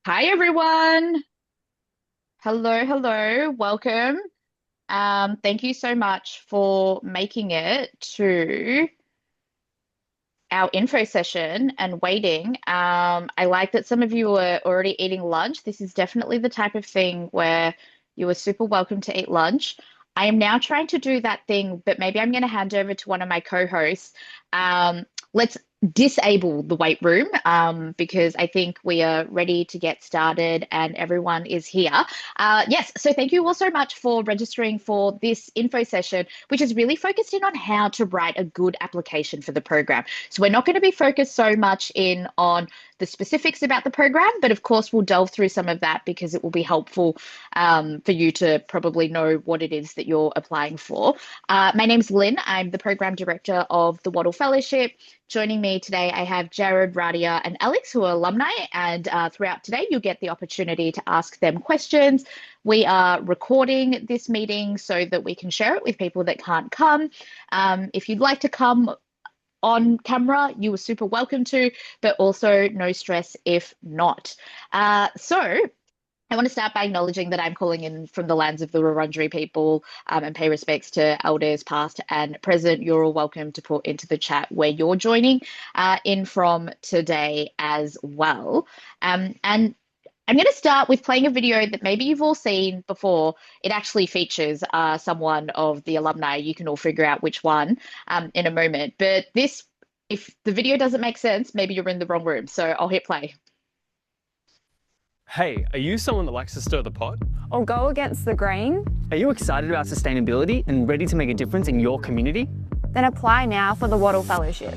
Hi everyone. Hello, hello. Welcome. Thank you so much for making it to our info session and waiting. I like that some of you were already eating lunch. This is definitely the type of thing where you are super welcome to eat lunch. I am now trying to do that thing, but maybe I'm going to hand over to one of my co-hosts. Let's disable the wait room because I think we are ready to get started and everyone is here. Yes, so thank you all so much for registering for this info session, which is really focused in on how to write a good application for the program. So we're not going to be focused so much in on the specifics about the program, but of course we'll delve through some of that because it will be helpful for you to probably know what it is that you're applying for. My name's Lynn. I'm the program director of the Wattle Fellowship. Joining me today, I have Jared, Radia, and Alex, who are alumni. And throughout today, you'll get the opportunity to ask them questions. We are recording this meeting so that we can share it with people that can't come. If you'd like to come on camera, you are super welcome to, but also no stress if not. So I want to start by acknowledging that I'm calling in from the lands of the Wurundjeri people and pay respects to elders past and present. You're all welcome to put into the chat where you're joining in from today as well. And I'm going to start with playing a video that maybe you've all seen before. It actually features someone of the alumni. You can all figure out which one in a moment. But this, if the video doesn't make sense, maybe you're in the wrong room. So I'll hit play. Hey, are you someone that likes to stir the pot? Or go against the grain? Are you excited about sustainability and ready to make a difference in your community? Then apply now for the Wattle Fellowship.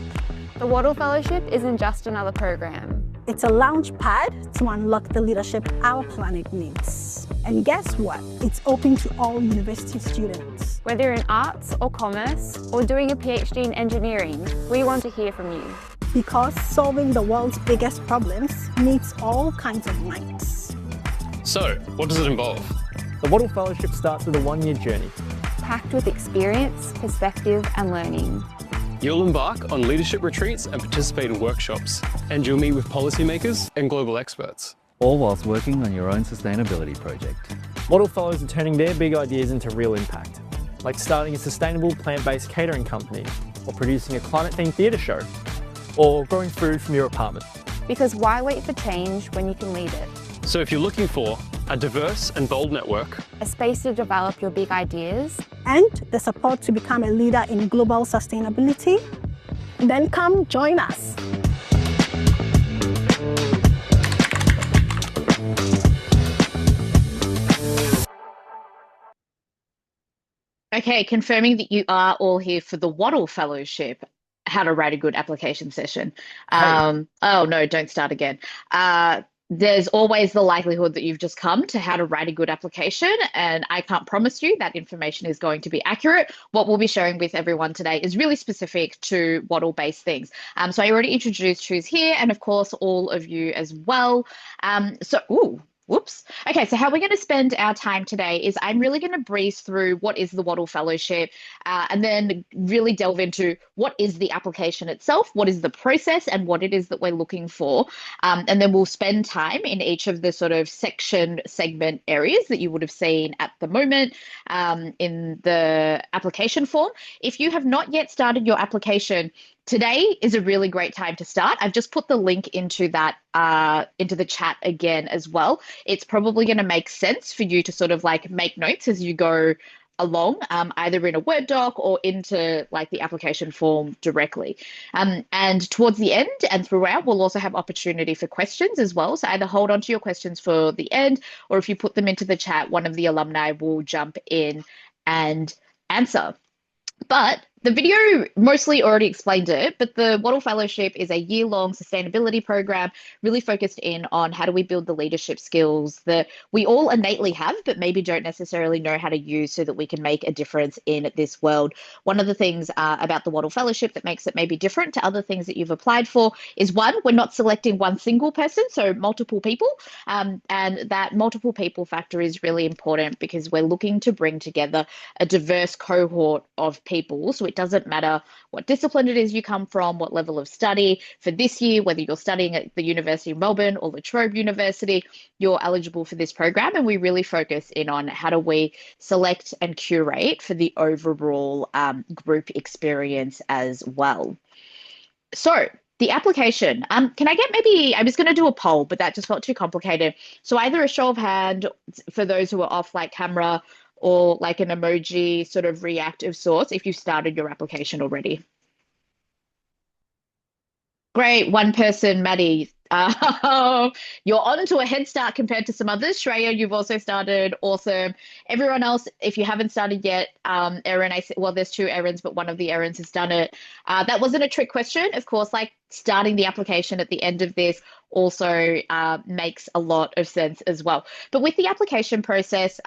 The Wattle Fellowship isn't just another program. It's a launch pad to unlock the leadership our planet needs. And guess what? It's open to all university students. Whether you're in arts or commerce or doing a PhD in engineering, we want to hear from you. Because solving the world's biggest problems needs all kinds of minds. So, what does it involve? The Wattle Fellowship starts with a one-year journey. Packed with experience, perspective and learning. You'll embark on leadership retreats and participate in workshops, and you'll meet with policymakers and global experts. All whilst working on your own sustainability project. Wattle Fellows are turning their big ideas into real impact, like starting a sustainable plant-based catering company, or producing a climate-themed theatre show, or growing food from your apartment. Because why wait for change when you can lead it? So if you're looking for a diverse and bold network, A space to develop your big ideas, And the support to become a leader in global sustainability, then come join us. Okay, confirming that you are all here for the Wattle Fellowship, how to write a good application session. Oh no, don't start again. There's always the likelihood that you've just come to how to write a good application, and I can't promise you that information is going to be accurate. What we'll be sharing with everyone today is really specific to Wattle-based things. So I already introduced who's here, and of course, all of you as well. Whoops. Okay, so how we're going to spend our time today is I'm really going to breeze through what is the Wattle Fellowship and then really delve into what is the application itself, what is the process, and what it is that we're looking for. And then we'll spend time in each of the sort of segment areas that you would have seen at the moment in the application form. If you have not yet started your application, today is a really great time to start. I've just put the link into that into the chat again as well. It's probably going to make sense for you to sort of like make notes as you go along, either in a Word doc or into like the application form directly. And towards the end and throughout, we'll also have opportunity for questions as well. So either hold on to your questions for the end, or if you put them into the chat, one of the alumni will jump in and answer. But the video mostly already explained it, but the Wattle Fellowship is a year-long sustainability program really focused in on how do we build the leadership skills that we all innately have, but maybe don't necessarily know how to use so that we can make a difference in this world. One of the things about the Wattle Fellowship that makes it maybe different to other things that you've applied for is one, we're not selecting one single person, so multiple people. And that multiple people factor is really important because we're looking to bring together a diverse cohort of people. So It doesn't matter what discipline it is you come from, what level of study. For this year, whether you're studying at the University of Melbourne or La Trobe University, you're eligible for this program. And we really focus in on how do we select and curate for the overall group experience as well. So the application, can I get maybe, I was going to do a poll, but that just felt too complicated. So either a show of hand for those who are off like camera or like an emoji sort of reactive source if you started your application already. Great, one person, Maddie. You're on to a head start compared to some others. Shreya, you've also started. Awesome. Everyone else, if you haven't started yet, Erin, well, there's two Erins, but one of the Erins has done it. That wasn't a trick question. Of course, like starting the application at the end of this also makes a lot of sense as well. But with the application process,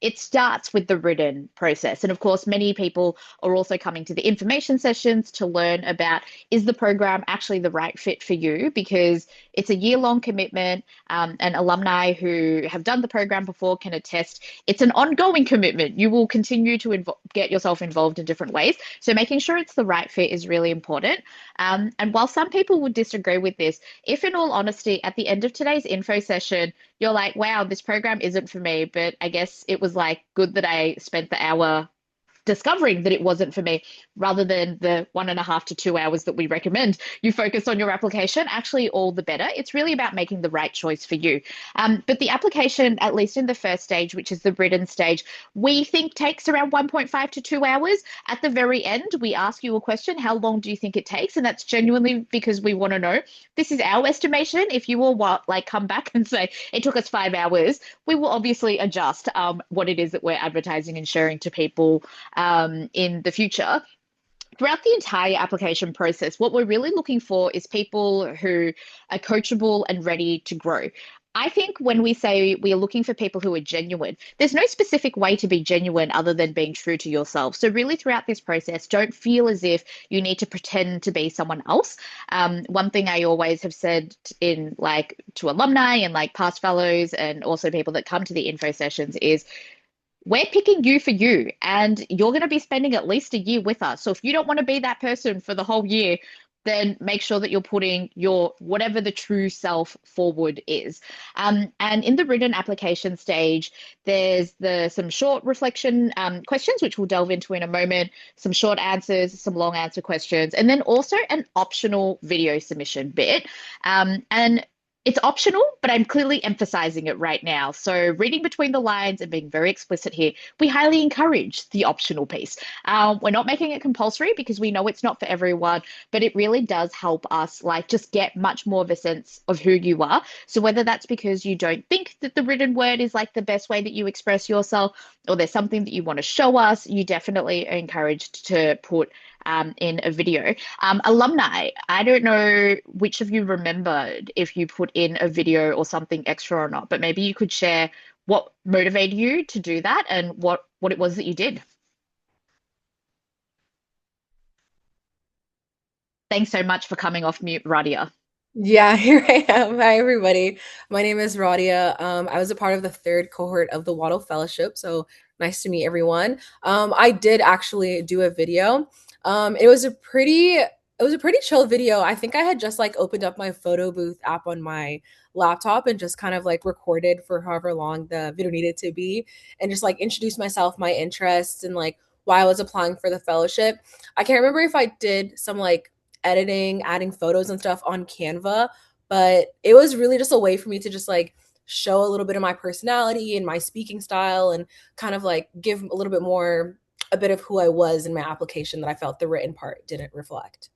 it starts with the written process. And of course, many people are also coming to the information sessions to learn about, is the program actually the right fit for you? Because it's a year-long commitment, and alumni who have done the program before can attest it's an ongoing commitment. You will continue to get yourself involved in different ways. So making sure it's the right fit is really important. And while some people would disagree with this, if in all honesty, at the end of today's info session, you're like, wow, this program isn't for me, but I guess it was like good that I spent the hour discovering that it wasn't for me, rather than the 1.5 to 2 hours that we recommend you focus on your application, actually all the better. It's really about making the right choice for you. But the application, at least in the first stage, which is the written stage, we think takes around 1.5 to 2 hours. At the very end, we ask you a question, how long do you think it takes? And that's genuinely because we want to know. This is our estimation. If you will come back and say it took us 5 hours, we will obviously adjust what it is that we're advertising and sharing to people in the future. Throughout the entire application process, what we're really looking for is people who are coachable and ready to grow. I think when we say we are looking for people who are genuine, there's no specific way to be genuine other than being true to yourself. So really throughout this process, don't feel as if you need to pretend to be someone else. One thing I always have said in to alumni and past fellows and also people that come to the info sessions is, we're picking you for you, and you're going to be spending at least a year with us. So if you don't want to be that person for the whole year, then make sure that you're putting your whatever the true self forward is. And in the written application stage, there's some short reflection questions, which we'll delve into in a moment, some short answers, some long answer questions, and then also an optional video submission bit. And it's optional, but I'm clearly emphasizing it right now. So reading between the lines and being very explicit here, we highly encourage the optional piece. We're not making it compulsory because we know it's not for everyone, but it really does help us just get much more of a sense of who you are. So whether that's because you don't think that the written word is the best way that you express yourself, or there's something that you want to show us, you definitely are encouraged to put in a video. Alumni, I don't know which of you remembered if you put in a video or something extra or not, but maybe you could share what motivated you to do that and what it was that you did. Thanks so much for coming off mute, Radia. Yeah, here I am. Hi, everybody. My name is Radia. I was a part of the third cohort of the Wattle Fellowship, so nice to meet everyone. I did actually do a video. It was a pretty chill video. I think I had just opened up my photo booth app on my laptop and just kind of recorded for however long the video needed to be, and just introduced myself, my interests, and why I was applying for the fellowship. I can't remember if I did some editing, adding photos and stuff on Canva, but it was really just a way for me to just show a little bit of my personality and my speaking style, and kind of give a little bit more, a bit of who I was in my application that I felt the written part didn't reflect.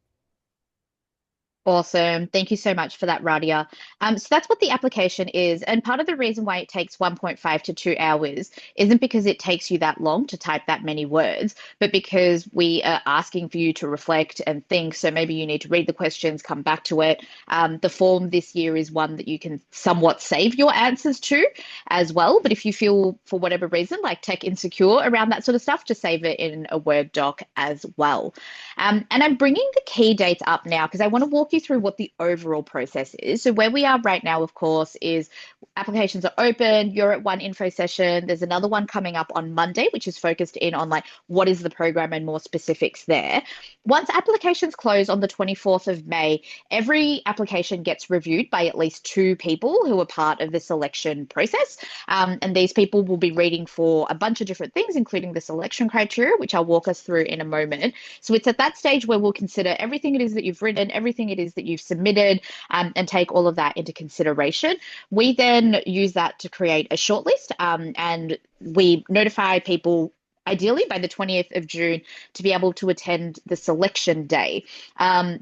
Awesome. Thank you so much for that, Radia. So that's what the application is. And part of the reason why it takes 1.5 to 2 hours isn't because it takes you that long to type that many words, but because we are asking for you to reflect and think. So maybe you need to read the questions, come back to it. The form this year is one that you can somewhat save your answers to as well. But if you feel for whatever reason tech insecure around that sort of stuff, just save it in a Word doc as well. And I'm bringing the key dates up now because I want to walk walk you through what the overall process is. So where we are right now, of course, is applications are open. You're at one info session. There's another one coming up on Monday, which is focused in on like what is the program and more specifics there. Once applications close on the 24th of May, every application gets reviewed by at least 2 people who are part of the selection process. And these people will be reading for a bunch of different things, including the selection criteria, which I'll walk us through in a moment. So it's at that stage where we'll consider everything it is that you've written, everything it is that you've submitted, and take all of that into consideration. We then use that to create a shortlist, and we notify people ideally by the 20th of June to be able to attend the selection day.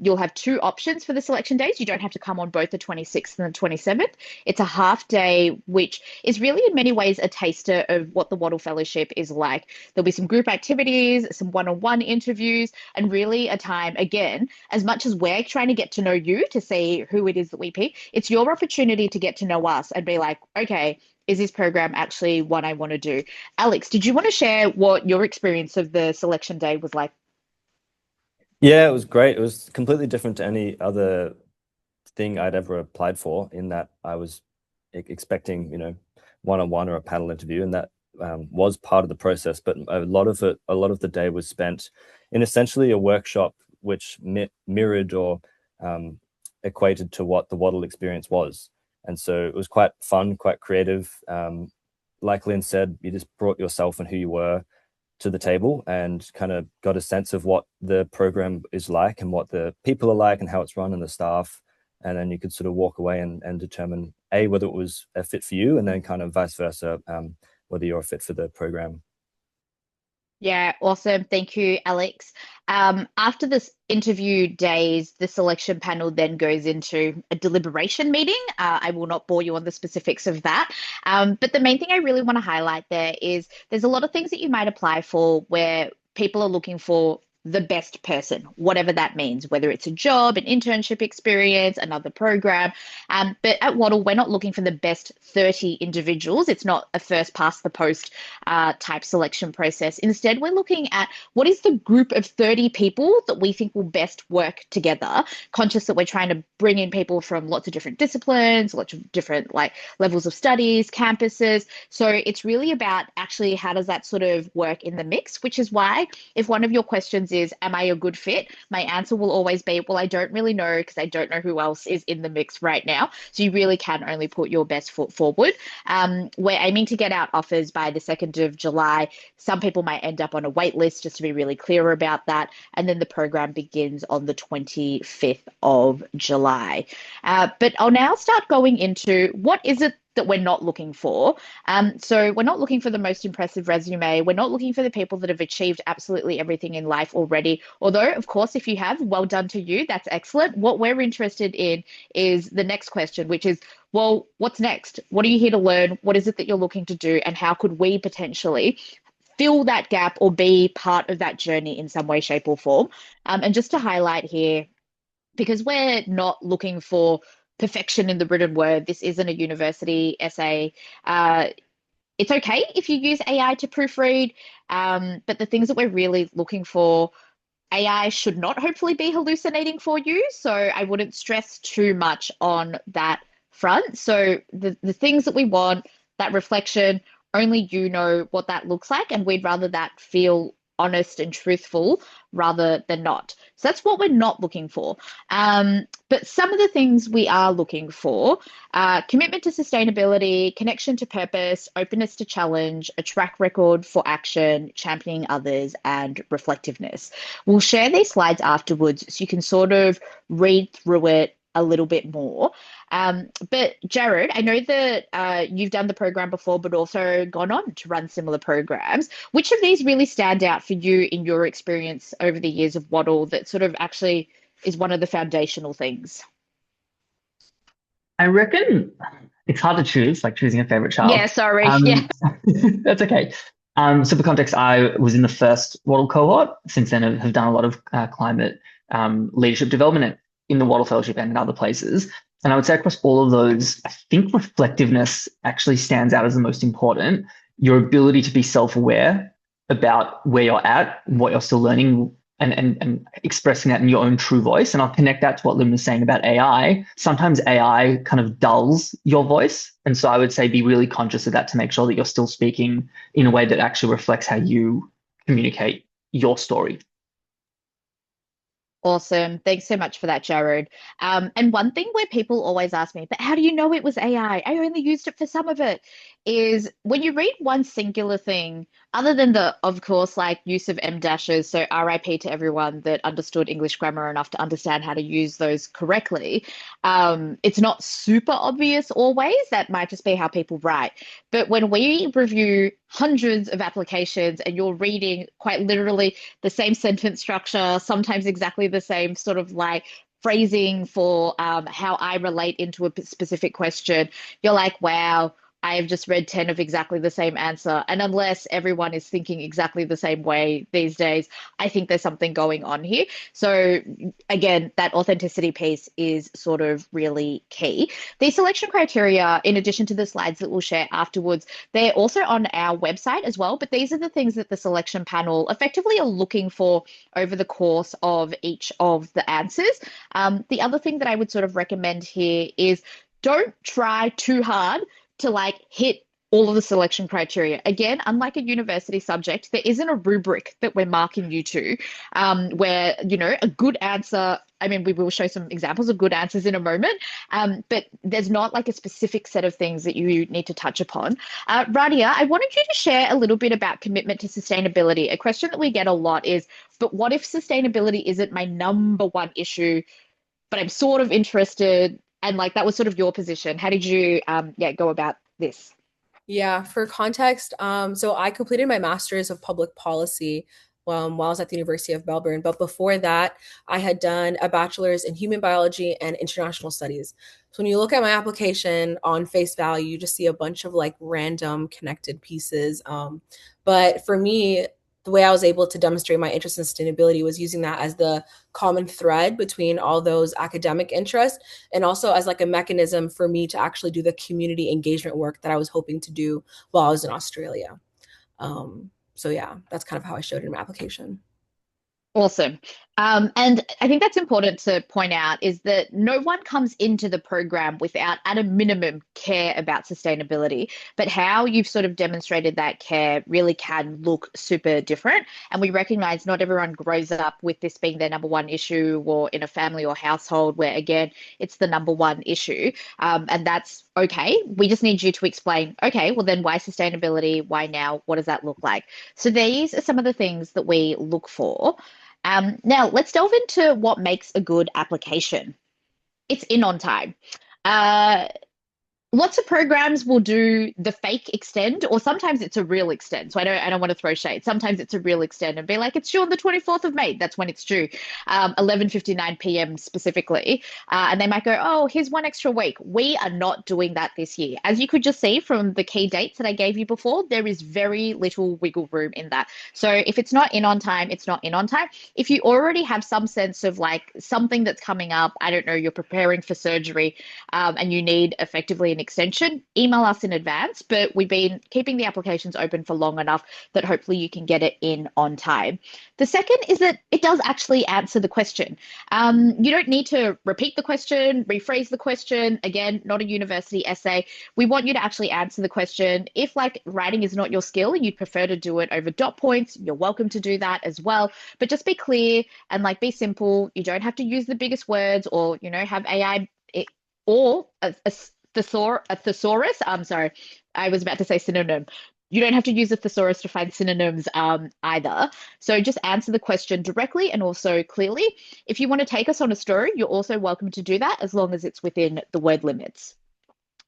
You'll have 2 options for the selection days. You don't have to come on both the 26th and the 27th. It's a half day, which is really in many ways a taster of what the Wattle Fellowship is like. There'll be some group activities, some one-on-one interviews, and really a time, again, as much as we're trying to get to know you to see who it is that we pick, it's your opportunity to get to know us and be like, okay, is this program actually what I want to do? Alex, did you want to share what your experience of the selection day was like? Yeah, it was great. It was completely different to any other thing I'd ever applied for, in that I was expecting, one-on-one or a panel interview, and that was part of the process. But a lot of the day was spent in essentially a workshop which mirrored or equated to what the Wattle experience was. And so it was quite fun, quite creative. Like Lynn said, you just brought yourself and who you were to the table and kind of got a sense of what the program is like and what the people are like and how it's run and the staff. And then you could sort of walk away and determine whether it was a fit for you, and then kind of vice versa, whether you're a fit for the program. Yeah, awesome. Thank you, Alex. After this interview days, the selection panel then goes into a deliberation meeting. I will not bore you on the specifics of that. But the main thing I really want to highlight there is there's a lot of things that you might apply for where people are looking for the best person, whatever that means, whether it's a job, an internship experience, another program. But at Wattle, we're not looking for the best 30 individuals. It's not a first past the post type selection process. Instead, we're looking at what is the group of 30 people that we think will best work together, conscious that we're trying to bring in people from lots of different disciplines, lots of different like levels of studies, campuses. So it's really about actually how does that sort of work in the mix, which is why if one of your questions is, am I a good fit? My answer will always be, well, I don't really know because I don't know who else is in the mix right now. So you really can only put your best foot forward. We're aiming to get out offers by the 2nd of July. Some people might end up on a wait list, just to be really clear about that. And then the program begins on the 25th of July. But I'll now start going into what is it that we're not looking for. So we're not looking for the most impressive resume. We're not looking for the people that have achieved absolutely everything in life already. Although, of course, if you have, well done to you. That's excellent. What we're interested in is the next question, which is, well, what's next? What are you here to learn? What is it that you're looking to do? And how could we potentially fill that gap or be part of that journey in some way, shape, or form? And just to highlight here, because we're not looking for perfection in the written word. This isn't a university essay. It's okay if you use AI to proofread, but the things that we're really looking for, AI should not hopefully be hallucinating for you. So I wouldn't stress too much on that front. So the things that we want, that reflection, only you know what that looks like, and we'd rather that feel honest and truthful rather than not. So that's what we're not looking for. But some of the things we are looking for, commitment to sustainability, connection to purpose, openness to challenge, a track record for action, championing others, and reflectiveness. We'll share these slides afterwards so you can sort of read through it a little bit more. But Jared, I know that you've done the program before, but also gone on to run similar programs. Which of these really stand out for you in your experience over the years of Wattle that sort of actually is one of the foundational things? I reckon it's hard to choose, like choosing a favorite child. Yeah, sorry. Yeah. That's okay. So for context, I was in the first Wattle cohort. Since then, I have done a lot of climate leadership development in the Wattle Fellowship and in other places. And I would say across all of those, I think reflectiveness actually stands out as the most important. Your ability to be self-aware about where you're at, what you're still learning, and expressing that in your own true voice. And I'll connect that to what Lynn was saying about AI. Sometimes AI kind of dulls your voice. And so I would say be really conscious of that to make sure that you're still speaking in a way that actually reflects how you communicate your story. Awesome. Thanks so much for that, Jared. And one thing where people always ask me, but how do you know it was AI? I only used it for some of it, is when you read one singular thing, other than the, of course, like use of M dashes, so RIP to everyone that understood English grammar enough to understand how to use those correctly. It's not super obvious always. That might just be how people write. But when we review hundreds of applications and you're reading quite literally the same sentence structure, sometimes exactly the same sort of like phrasing for how I relate into a specific question, you're like, wow, I have just read 10 of exactly the same answer. And unless everyone is thinking exactly the same way these days, I think there's something going on here. So, again, that authenticity piece is sort of really key. The selection criteria, in addition to the slides that we'll share afterwards, they're also on our website as well. But these are the things that the selection panel effectively are looking for over the course of each of the answers. The other thing that I would sort of recommend here is don't try too hard to like hit all of the selection criteria. Again, unlike a university subject, there isn't a rubric that we're marking you to, where, you know, a good answer, I mean, we will show some examples of good answers in a moment, but there's not like a specific set of things that you need to touch upon. Radia, I wanted you to share a little bit about commitment to sustainability. A question that we get a lot is, but what if sustainability isn't my number one issue, but I'm sort of interested, and like that was sort of your position. How did you go about this? Yeah, for context, so I completed my master's of public policy while I was at the University of Melbourne. But before that, I had done a bachelor's in human biology and international studies. So when you look at my application on face value, you just see a bunch of like random connected pieces. But for me, the way I was able to demonstrate my interest in sustainability was using that as the common thread between all those academic interests, and also as like a mechanism for me to actually do the community engagement work that I was hoping to do while I was in Australia. So yeah, that's kind of how I showed it in my application. Awesome. And I think that's important to point out is that no one comes into the program without, at a minimum, care about sustainability. But how you've sort of demonstrated that care really can look super different. And we recognize not everyone grows up with this being their number one issue, or in a family or household where, again, it's the number one issue. And that's okay. We just need you to explain, okay, well, then why sustainability? Why now? What does that look like? So these are some of the things that we look for. Now, let's delve into what makes a good application. It's in on time. Uh, Lots of programs will do the fake extend, or sometimes it's a real extend. So I don't want to throw shade. Sometimes it's a real extend and be like, it's due on the 24th of May. That's when it's due, 11:59 p.m. specifically. And they might go, oh, here's one extra week. We are not doing that this year. As you could just see from the key dates that I gave you before, there is very little wiggle room in that. So if it's not in on time, it's not in on time. If you already have some sense of like something that's coming up, I don't know, you're preparing for surgery, and you need effectively an extension, email us in advance. But we've been keeping the applications open for long enough that hopefully you can get it in on time. The second is that it does actually answer the question. You don't need to repeat the question, rephrase the question. Again, not a university essay. We want you to actually answer the question. If like writing is not your skill and you'd prefer to do it over dot points, you're welcome to do that as well. But just be clear and like be simple. You don't have to use the biggest words, or, you know, have AI or a thesaurus. I'm sorry, I was about to say synonym. You don't have to use a thesaurus to find synonyms either. So just answer the question directly and also clearly. If you want to take us on a story, you're also welcome to do that as long as it's within the word limits.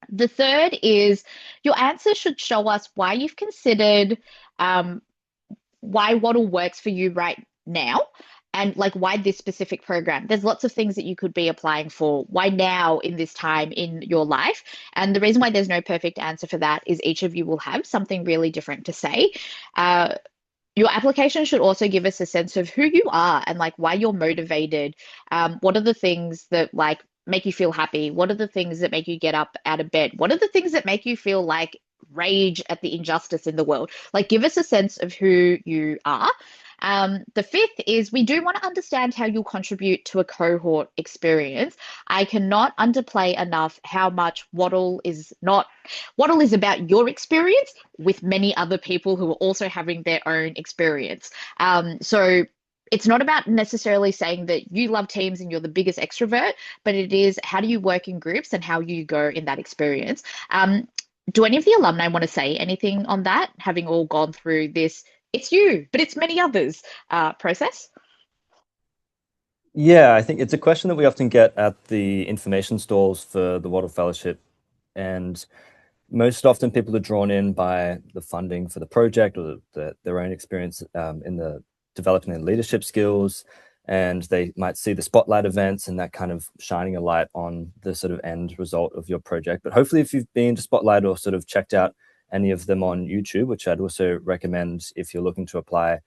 The third is your answer should show us why you've considered why Wattle works for you right now, and like why this specific program. There's lots of things that you could be applying for. Why now in this time in your life? And the reason why there's no perfect answer for that is each of you will have something really different to say. Your application should also give us a sense of who you are and like why you're motivated. What are the things that like make you feel happy? What are the things that make you get up out of bed? What are the things that make you feel like rage at the injustice in the world? Like, give us a sense of who you are. The fifth is we do want to understand how you'll contribute to a cohort experience. I cannot underplay enough how much Wattle is about your experience with many other people who are also having their own experience. So it's not about necessarily saying that you love teams and you're the biggest extrovert, but it is how do you work in groups and how you go in that experience. Do any of the alumni want to say anything on that, having all gone through this, it's you, but it's many others process? Yeah, I think it's a question that we often get at the information stalls for the Wattle Fellowship. And most often people are drawn in by the funding for the project or their own experience in the developing their leadership skills. And they might see the spotlight events and that kind of shining a light on the sort of end result of your project. But hopefully if you've been to Spotlight or sort of checked out any of them on YouTube, which I'd also recommend if you're looking to apply,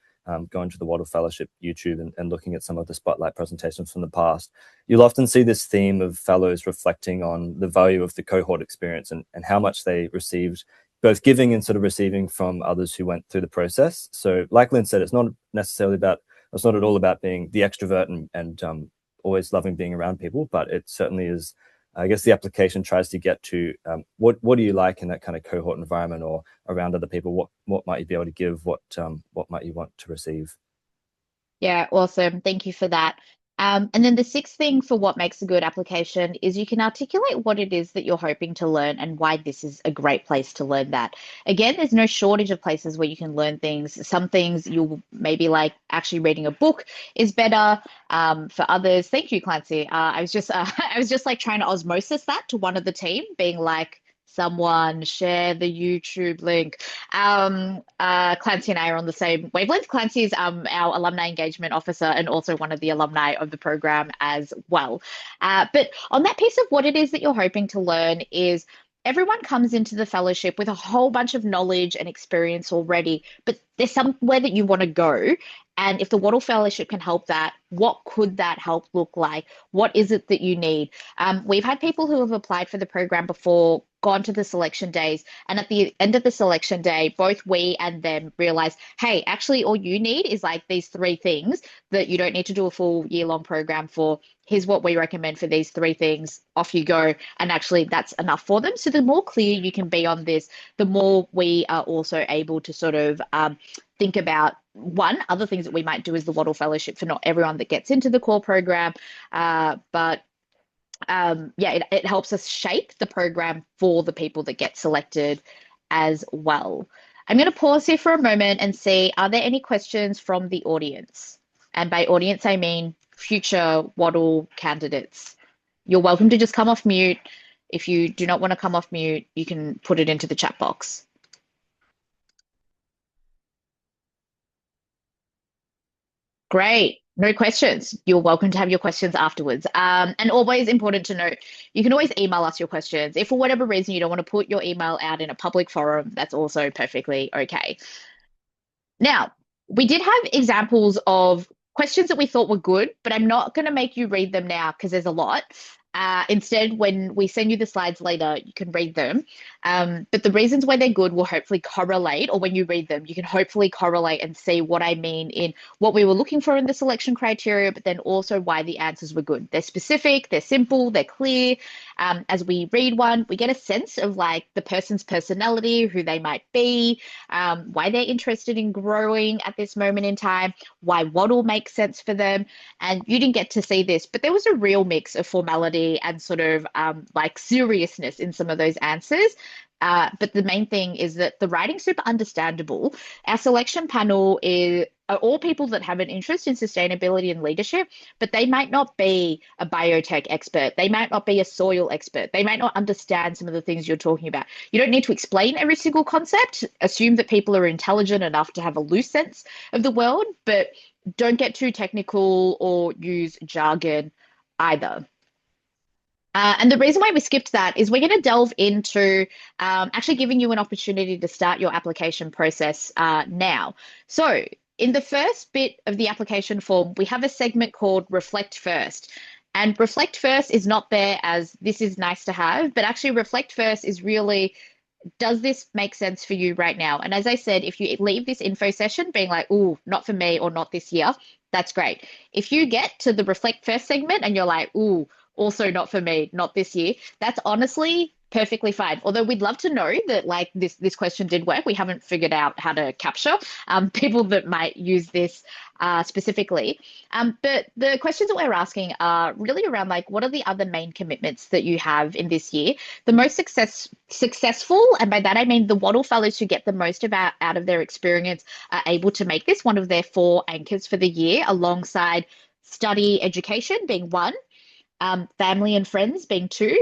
going to the Wattle Fellowship YouTube and looking at some of the Spotlight presentations from the past, you'll often see this theme of fellows reflecting on the value of the cohort experience and how much they received, both giving and sort of receiving from others who went through the process. So like Lynn said, it's not at all about being the extrovert and always loving being around people, but it certainly is. I guess the application tries to get to what do you like in that kind of cohort environment or around other people? What might you be able to give? What might you want to receive? Yeah, awesome. Thank you for that. And then the sixth thing for what makes a good application is you can articulate what it is that you're hoping to learn and why this is a great place to learn that. Again, there's no shortage of places where you can learn things. Some things you'll maybe like actually reading a book is better. For others, thank you, Clancy. I was just I was just like trying to osmosis that to one of the team, being like, someone share the YouTube link. Clancy and I are on the same wavelength. Clancy is our alumni engagement officer and also one of the alumni of the program as well. But on that piece of what it is that you're hoping to learn is everyone comes into the fellowship with a whole bunch of knowledge and experience already, but there's somewhere that you want to go. And if the Wattle Fellowship can help that, what could that help look like? What is it that you need? We've had people who have applied for the program before, gone to the selection days, and at the end of the selection day, both we and them realize, hey, actually, all you need is like these three things that you don't need to do a full year-long program for. Here's what we recommend for these three things. Off you go. And actually, that's enough for them. So the more clear you can be on this, the more we are also able to sort of think about other things that we might do as the Wattle Fellowship for not everyone that gets into the core program, but it helps us shape the program for the people that get selected as well. I'm going to pause here for a moment and see, are there any questions from the audience? And by audience, I mean future Wattle candidates. You're welcome to just come off mute. If you do not want to come off mute, you can put it into the chat box. Great. No questions. You're welcome to have your questions afterwards. And always important to note, you can always email us your questions. If for whatever reason you don't want to put your email out in a public forum, that's also perfectly okay. Now, we did have examples of questions that we thought were good, but I'm not going to make you read them now because there's a lot. Instead, when we send you the slides later, you can read them. But the reasons why they're good will hopefully correlate, or when you read them, you can hopefully correlate and see what I mean in what we were looking for in the selection criteria, but then also why the answers were good. They're specific, they're simple, they're clear. As we read one, we get a sense of like the person's personality, who they might be, why they're interested in growing at this moment in time, why Wattle makes sense for them. And you didn't get to see this, but there was a real mix of formality and sort of like seriousness in some of those answers. But the main thing is that the writing's super understandable. Our selection panel are all people that have an interest in sustainability and leadership, but they might not be a biotech expert. They might not be a soil expert. They might not understand some of the things you're talking about. You don't need to explain every single concept. Assume that people are intelligent enough to have a loose sense of the world, but don't get too technical or use jargon either. And the reason why we skipped that is we're going to delve into actually giving you an opportunity to start your application process now. So in the first bit of the application form, we have a segment called Reflect First. And Reflect First is not there as this is nice to have, but actually Reflect First is really does this make sense for you right now? And as I said, if you leave this info session being like, "Ooh, not for me," or "not this year," that's great. If you get to the reflect first segment and you're like, "Ooh, also not for me, not this year," that's honestly perfectly fine. Although we'd love to know that like this question did work. We haven't figured out how to capture people that might use this specifically. But the questions that we're asking are really around like, what are the other main commitments that you have in this year? The most successful, and by that I mean the Wattle Fellows who get the most out of their experience are able to make this one of their 4 anchors for the year, alongside study education being 1, family and friends being 2,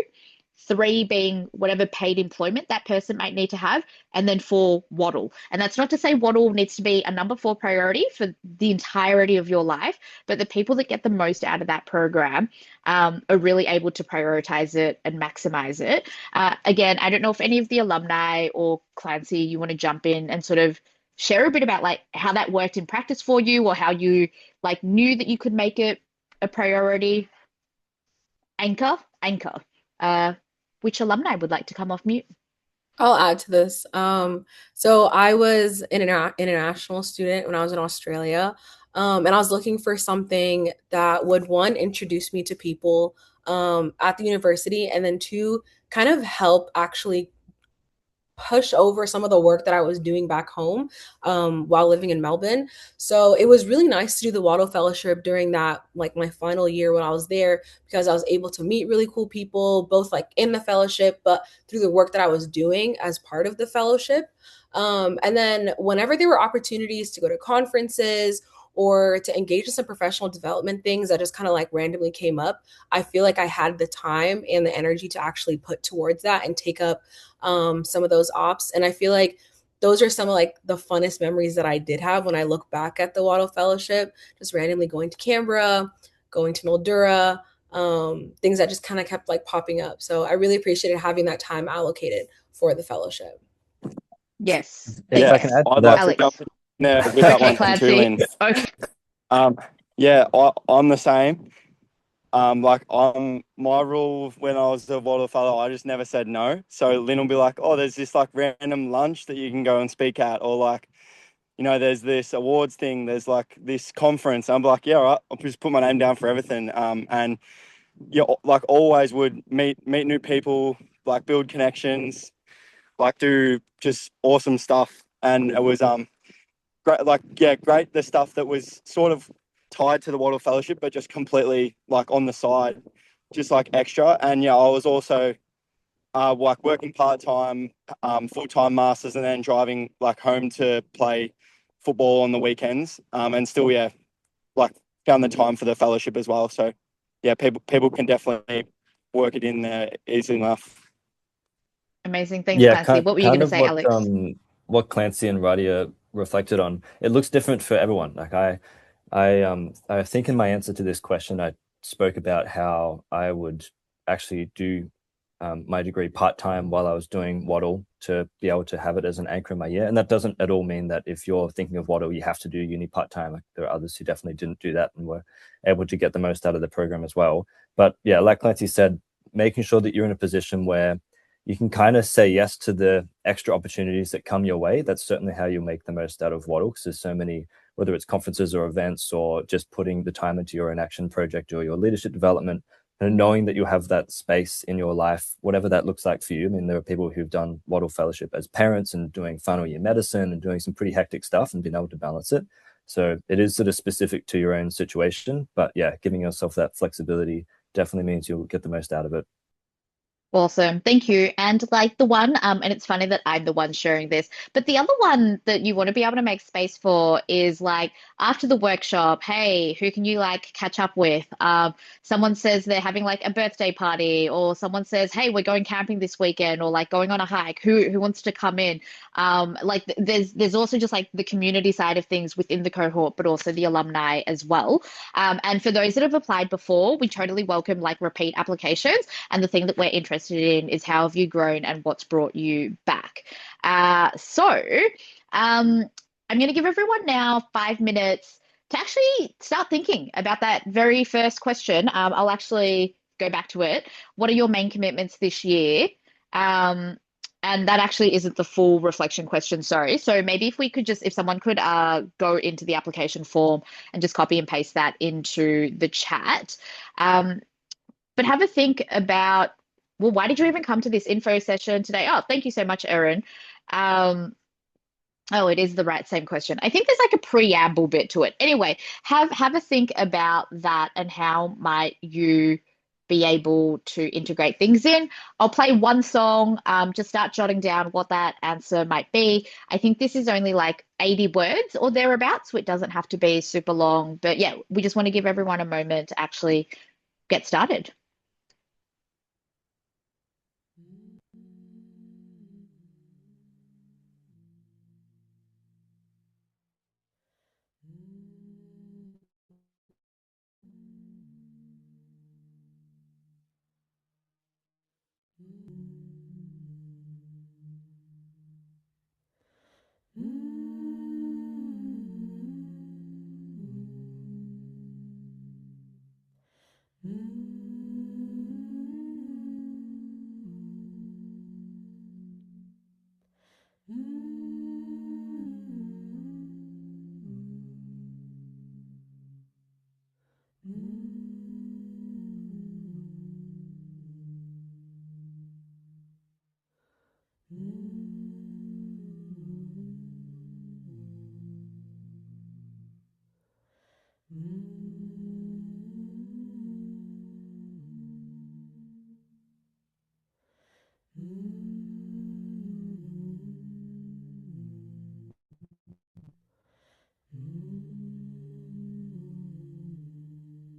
3 being whatever paid employment that person might need to have, and then 4, Wattle. And that's not to say Wattle needs to be a number 4 priority for the entirety of your life, but the people that get the most out of that program are really able to prioritize it and maximize it. Again, I don't know if any of the alumni or Clancy, you want to jump in and sort of share a bit about like how that worked in practice for you, or how you like knew that you could make it a priority. Anchor. Which alumni would like to come off mute? I'll add to this. So I was an international student when I was in Australia, and I was looking for something that would, one, introduce me to people at the university, and then 2, kind of help actually push over some of the work that I was doing back home while living in Melbourne. So it was really nice to do the Wattle Fellowship during that, like my final year when I was there, because I was able to meet really cool people, both like in the fellowship, but through the work that I was doing as part of the fellowship. And then whenever there were opportunities to go to conferences or to engage in some professional development things that just kind of like randomly came up, I feel like I had the time and the energy to actually put towards that and take up some of those ops. And I feel like those are some of like the funnest memories that I did have when I look back at the Wattle Fellowship, just randomly going to Canberra, going to Mildura, things that just kind of kept like popping up. So I really appreciated having that time allocated for the fellowship. Yes. If I can Thanks. add to I'd that. like to jump in there with that Okay, one too, Lynn. Clancy. Okay. Yeah, I'm the same. Like my rule when I was a Wattle Fellow, I just never said no. So Lynn will be like, "Oh, there's this like random lunch that you can go and speak at," or like, there's this awards thing, there's like this conference. I'm like, "Yeah, all right, I'll just put my name down for everything." And yeah, like always would meet new people, like build connections, like do just awesome stuff. And it was great, like, yeah, great. The stuff that was sort of tied to the Wattle Fellowship, but just completely like on the side, just like extra. And yeah, I was also like working part-time, full-time masters, and then driving like home to play football on the weekends. And still, yeah, like found the time for the fellowship as well. So yeah, people can definitely work it in there easy enough. Amazing. Thanks, Yeah, Clancy. What were you going kind to of say, Alex? what Clancy and Radia reflected on. It looks different for everyone. Like I think in my answer to this question, I spoke about how I would actually do my degree part-time while I was doing Wattle to be able to have it as an anchor in my year. And that doesn't at all mean that if you're thinking of Wattle, you have to do uni part-time. Like there are others who definitely didn't do that and were able to get the most out of the program as well. But yeah, like Clancy said, making sure that you're in a position where you can kind of say yes to the extra opportunities that come your way. That's certainly how you make the most out of Wattle, because there's so many, whether it's conferences or events or just putting the time into your inaction project or your leadership development, and knowing that you have that space in your life, whatever that looks like for you. I mean, there are people who've done Wattle Fellowship as parents and doing final year medicine and doing some pretty hectic stuff and being able to balance it. So it is sort of specific to your own situation. But yeah, giving yourself that flexibility definitely means you'll get the most out of it. Awesome. Thank you. And like the one, and it's funny that I'm the one sharing this, but the other one that you want to be able to make space for is like after the workshop, hey, who can you like catch up with? Someone says they're having like a birthday party, or someone says, hey, we're going camping this weekend, or like going on a hike. Who wants to come in? Like there's also just like the community side of things within the cohort, but also the alumni as well. And for those that have applied before, we totally welcome like repeat applications. And the thing that we're interested in is how have you grown and what's brought you back. I'm going to give everyone now 5 minutes to actually start thinking about that very first question. I'll actually go back to it. What are your main commitments this year? And that actually isn't the full reflection question, sorry. So maybe if we could just, if someone could go into the application form and just copy and paste that into the chat. But have a think about, well, why did you even come to this info session today? Oh, thank you so much, Erin. Oh, it is the right same question. I think there's like a preamble bit to it. Anyway, have a think about that and how might you be able to integrate things in. I'll play one song, just start jotting down what that answer might be. I think this is only like 80 words or thereabouts, so it doesn't have to be super long. But yeah, we just want to give everyone a moment to actually get started.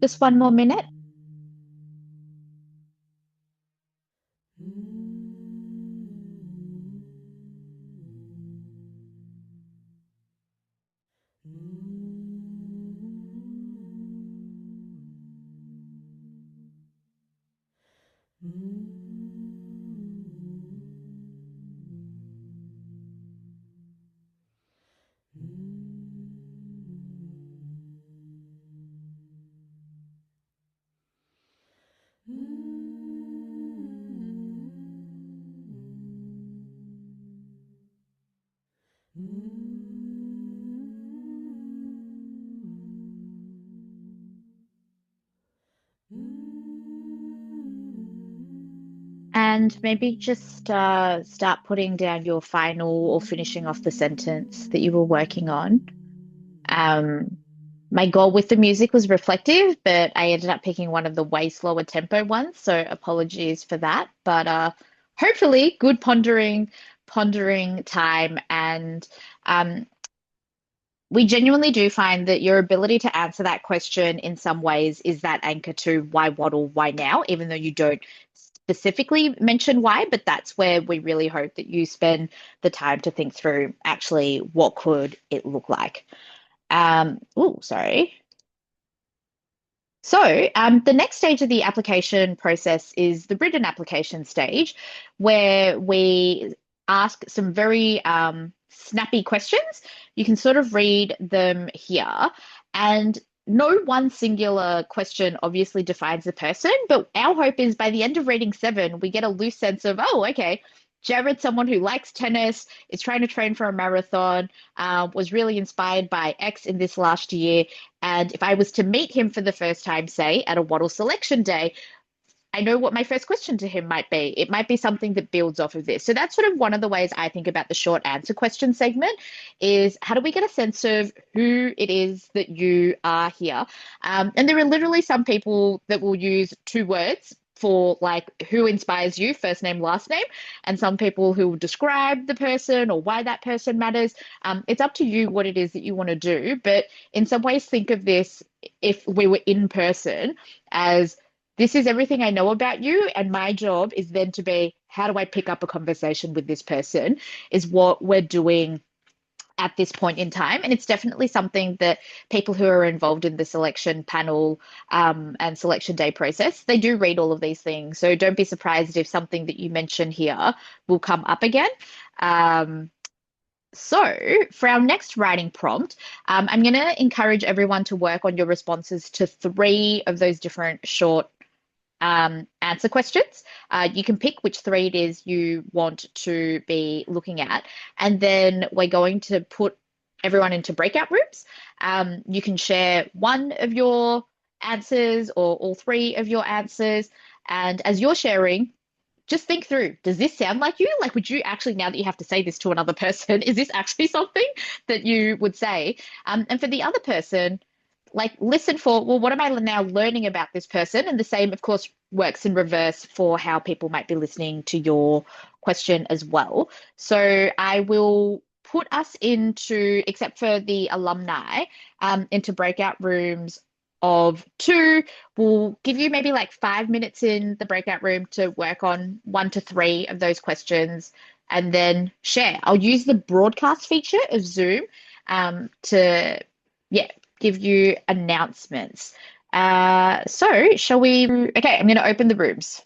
Just one more minute. And maybe just start putting down your final or finishing off the sentence that you were working on. My goal with the music was reflective, but I ended up picking one of the way slower tempo ones, so apologies for that. But hopefully, good pondering time, and we genuinely do find that your ability to answer that question in some ways is that anchor to why Waddle, why now, even though you don't specifically mention why, but that's where we really hope that you spend the time to think through actually what could it look like. Oh, sorry. So, the next stage of the application process is the written application stage, where we ask some very snappy questions. You can sort of read them here. And no one singular question obviously defines the person, but our hope is by the end of reading 7, we get a loose sense of, oh, okay, Jared's someone who likes tennis, is trying to train for a marathon, was really inspired by X in this last year. And if I was to meet him for the first time, say, at a Wattle selection day, I know what my first question to him might be. It might be something that builds off of this. So that's sort of one of the ways I think about the short answer question segment is how do we get a sense of who it is that you are here? And there are literally some people that will use 2 words for like who inspires you, first name, last name, and some people who will describe the person or why that person matters. It's up to you what it is that you want to do. But in some ways, think of this if we were in person as this is everything I know about you. And my job is then to be, how do I pick up a conversation with this person is what we're doing at this point in time. And it's definitely something that people who are involved in the selection panel and selection day process, they do read all of these things. So don't be surprised if something that you mention here will come up again. So for our next writing prompt, I'm going to encourage everyone to work on your responses to 3 of those different short answer questions. You can pick which three it is you want to be looking at, and then we're going to put everyone into breakout rooms. You can share one of your answers or all three of your answers. And as you're sharing, just think through, does this sound like you? Like, would you actually, now that you have to say this to another person, is this actually something that you would say? And for the other person, like, listen for, well, what am I now learning about this person? And the same, of course, works in reverse for how people might be listening to your question as well. So I will put us into, except for the alumni, into breakout rooms of two. We'll give you maybe like 5 minutes in the breakout room to work on 1 to 3 of those questions and then share. I'll use the broadcast feature of Zoom to, yeah, give you announcements. So shall we? Okay, I'm going to open the rooms.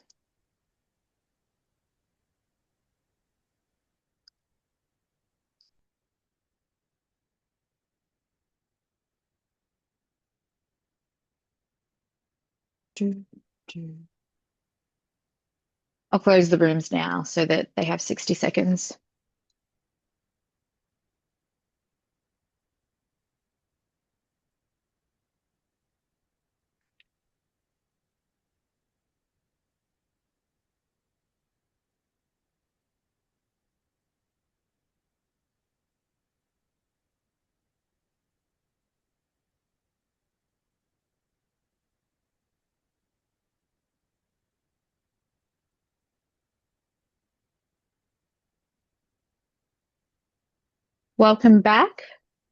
I'll close the rooms now so that they have 60 seconds. Welcome back,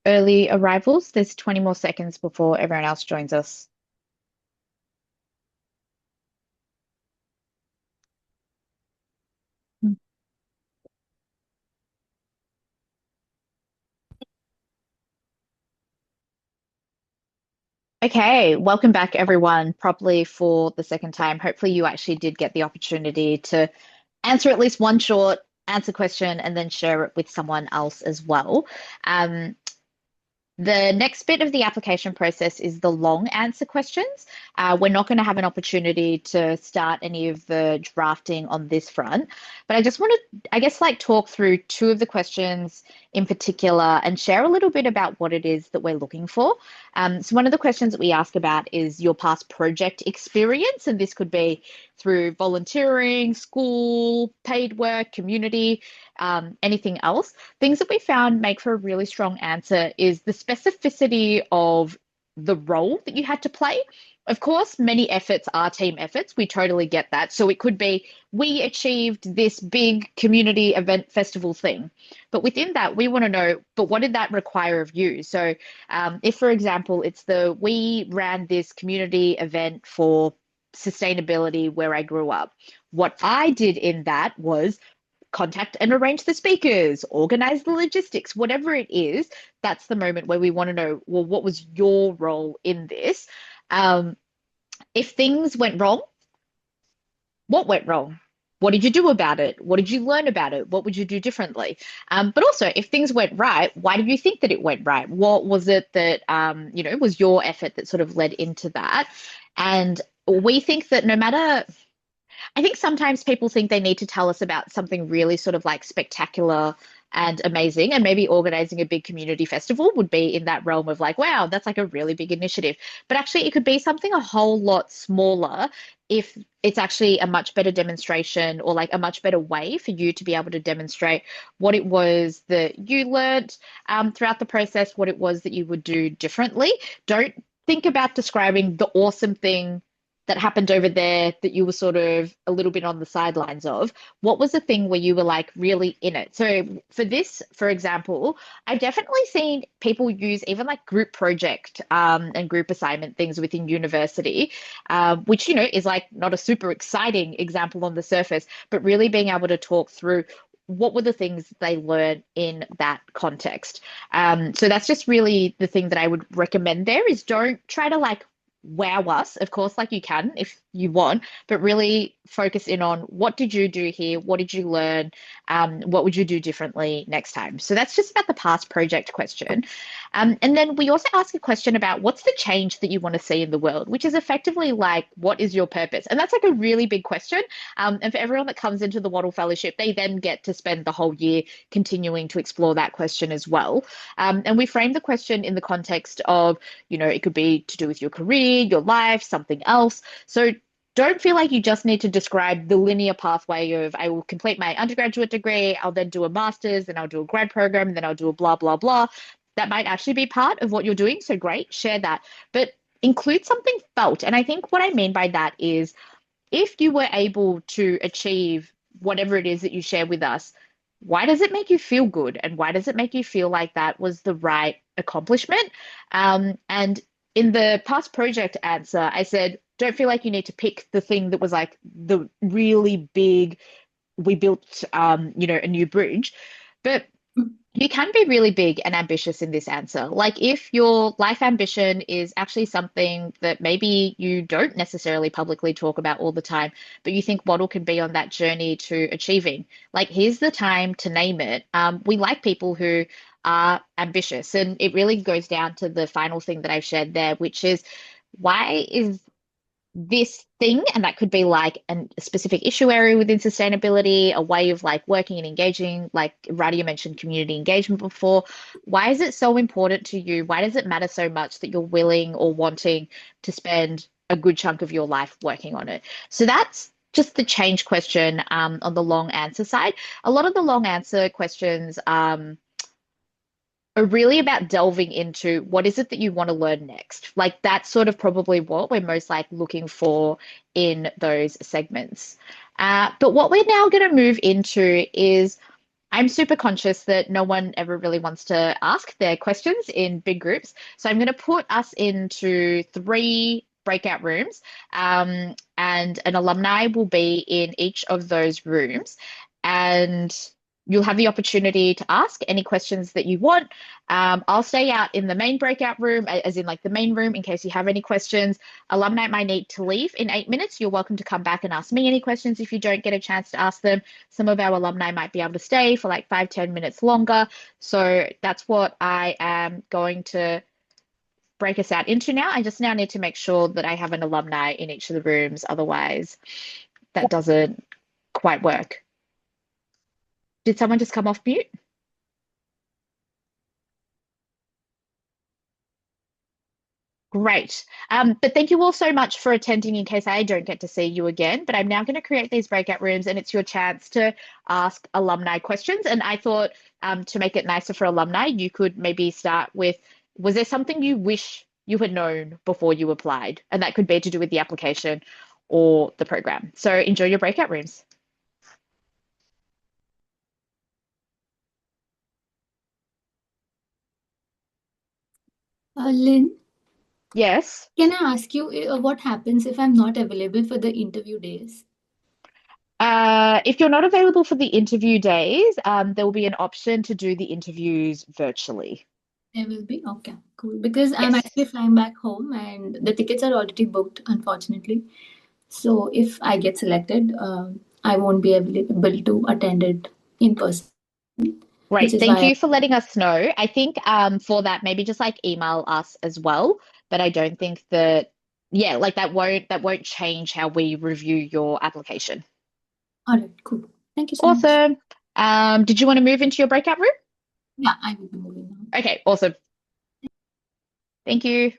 early arrivals. There's 20 more seconds before everyone else joins us. Okay, welcome back everyone, probably for the second time. Hopefully you actually did get the opportunity to answer at least one short answer question and then share it with someone else as well. The next bit of the application process is the long answer questions. We're not going to have an opportunity to start any of the drafting on this front, but I just want to, I guess, like talk through 2 of the questions in particular and share a little bit about what it is that we're looking for. So one of the questions that we ask about is your past project experience, and this could be through volunteering, school, paid work, community, anything else. Things that we found make for a really strong answer is the specificity of the role that you had to play. Of course, many efforts are team efforts. We totally get that. So it could be, we achieved this big community event festival thing. But within that, we want to know, but what did that require of you? So if, for example, it's we ran this community event for sustainability where I grew up. What I did in that was contact and arrange the speakers, organize the logistics, whatever it is. That's the moment where we want to know, well, what was your role in this? If things went wrong, what went wrong? What did you do about it? What did you learn about it? What would you do differently? But also, if things went right, why did you think that it went right? What was it that, was your effort that sort of led into that? And we think that no matter, I think sometimes people think they need to tell us about something really sort of like spectacular and amazing, and maybe organizing a big community festival would be in that realm of like, wow, that's like a really big initiative. But actually, it could be something a whole lot smaller if it's actually a much better demonstration or like a much better way for you to be able to demonstrate what it was that you learned throughout the process, what it was that you would do differently. Don't think about describing the awesome thing that happened over there that you were sort of a little bit on the sidelines of. What was the thing where you were like really in it? So for this, for example, I've definitely seen people use even like group project and group assignment things within university, which, is like not a super exciting example on the surface, but really being able to talk through what were the things they learned in that context. So that's just really the thing that I would recommend there is don't try to like wow us, of course, like you can if you want, but really focus in on what did you do here? What did you learn? What would you do differently next time? So that's just about the past project question. And then we also ask a question about what's the change that you want to see in the world, which is effectively like, what is your purpose? And that's like a really big question. And for everyone that comes into the Wattle Fellowship, they then get to spend the whole year continuing to explore that question as well. And we frame the question in the context of, it could be to do with your career, your life, something else. So don't feel like you just need to describe the linear pathway of I will complete my undergraduate degree, I'll then do a master's, then I'll do a grad program, and then I'll do a blah, blah, blah. That might actually be part of what you're doing. So great, share that. But include something felt. And I think what I mean by that is if you were able to achieve whatever it is that you share with us, why does it make you feel good? And why does it make you feel like that was the right accomplishment? And in the past project answer, I said, don't feel like you need to pick the thing that was like the really big, we built, a new bridge. But you can be really big and ambitious in this answer. Like if your life ambition is actually something that maybe you don't necessarily publicly talk about all the time, but you think Wattle can be on that journey to achieving, like here's the time to name it. We like people who are ambitious, and it really goes down to the final thing that I've shared there, which is why is this thing, and that could be like a specific issue area within sustainability, a way of like working and engaging, like Radia mentioned community engagement before. Why is it so important to you? Why does it matter so much that you're willing or wanting to spend a good chunk of your life working on it? So that's just the change question on the long answer side. A lot of the long answer questions are really about delving into what is it that you want to learn next. Like that's sort of probably what we're most like looking for in those segments. But what we're now going to move into is I'm super conscious that no one ever really wants to ask their questions in big groups. So I'm going to put us into 3 breakout rooms, and an alumni will be in each of those rooms. And you'll have the opportunity to ask any questions that you want. I'll stay out in the main breakout room, as in like the main room, in case you have any questions. Alumni might need to leave in 8 minutes. You're welcome to come back and ask me any questions if you don't get a chance to ask them. Some of our alumni might be able to stay for like 5-10 minutes longer. So that's what I am going to break us out into now. I just now need to make sure that I have an alumni in each of the rooms. Otherwise, that doesn't quite work. Did someone just come off mute? Great. But thank you all so much for attending in case I don't get to see you again. But I'm now going to create these breakout rooms and it's your chance to ask alumni questions. And I thought to make it nicer for alumni, you could maybe start with, was there something you wish you had known before you applied? And that could be to do with the application or the program. So enjoy your breakout rooms. Lynn, Yes. can I ask you what happens if I'm not available for the interview days? If you're not available for the interview days, there will be an option to do the interviews virtually. There will be? Okay, cool. Because I'm actually flying back home and the tickets are already booked, unfortunately. So if I get selected, I won't be able to attend it in person. Great. Thank you for letting us know. I think for that, maybe just like email us as well. But I don't think that, yeah, like that won't change how we review your application. All right, cool. Thank you so much. Awesome. Did you want to move into your breakout room? Yeah, I will be moving on. Okay, awesome. Thank you.